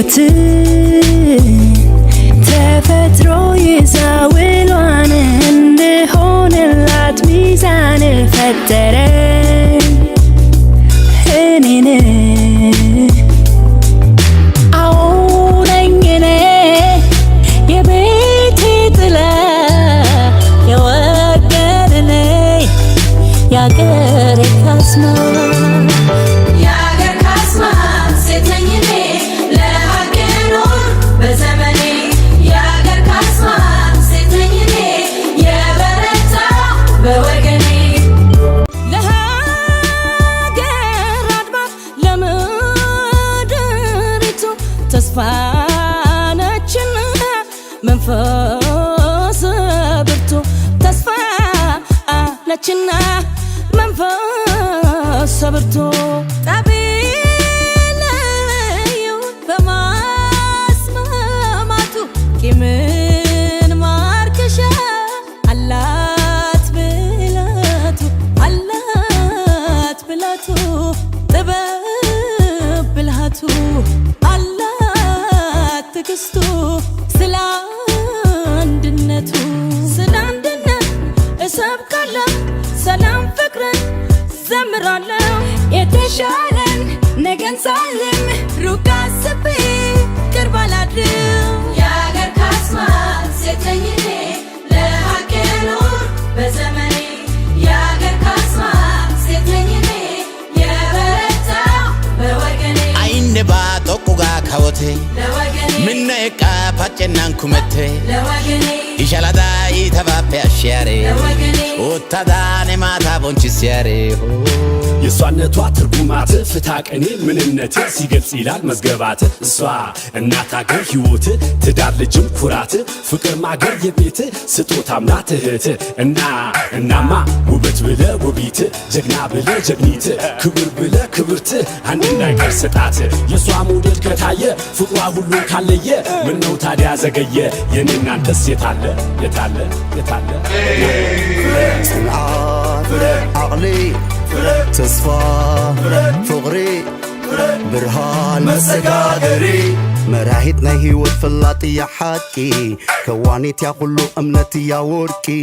ሕይወት ተፈጥሮ ይዛውሏን እንድሆንላት ሚዛን ፈጠረ እኔን አውነኝኔ የቤቴ ጥላ የወገኔ ያገሬ ካስማ ተስፋነችና መንፈስ ብርቱ ተስፋነችና መንፈስ ብርቱ ጠቢለዩ በማስማማቱ ቂምን ማርከሻ አላት ብላቱ ጥበብ ብልሃቱ ትግስቱ ስለ አንድነቱ እሰብካለሁ ሰላም ፍቅርን ዘምራለሁ የተሻለን ነገን ሳልም ሩቅ አስቤ ቅርብ አላድርም የአገር ካስማ ሴት ነኝ እኔ ለሀቄ ኖር በዘመኔ የአገር ካስማ ሴት ነኝ እኔ የበረታው በወገኔ አይንባ ጦቁጋ ካወቴ من قافچنان كومته إشالدا يتبابي أشياري وتداني ما تابونشي سياري የሷነቷ ትርጉማት ፍታቅ እኔ ምንነት ሲገልጽ ይላል መዝገባት እሷ እናት አገር ሕይወት ትዳር ልጅም ኩራት ፍቅር ማገር የቤት ስጦታም ናት እህት እናማ ውበት ብለ ውቢት ጀግና ብለ ጀግኒት ክብር ብለ ክብርት አንድ እንዳይቀር ስጣት የሷ ሞዴል ከታየ ፍቅሯ ሁሉ ካለየ ምን ነው ታዲያ ዘገየ የኔ እናንተስ የታለ ጽናት عقلي تصفى فقري برهان مسقادري مراهيتنا هيوت فلاتي يا حكي كوانيت يا كله امنتي يا وركي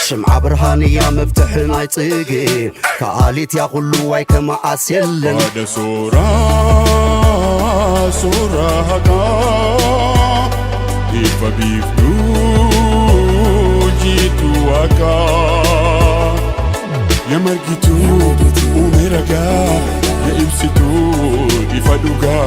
شمعة برهاني يا مفتحنا يطيقي كاليت يا كله واي كما اسيلن هذا صورة هكا إفا بيفدو جيتو هكا يا مرقتو ومرقا يا إمسيتو إفا دوغا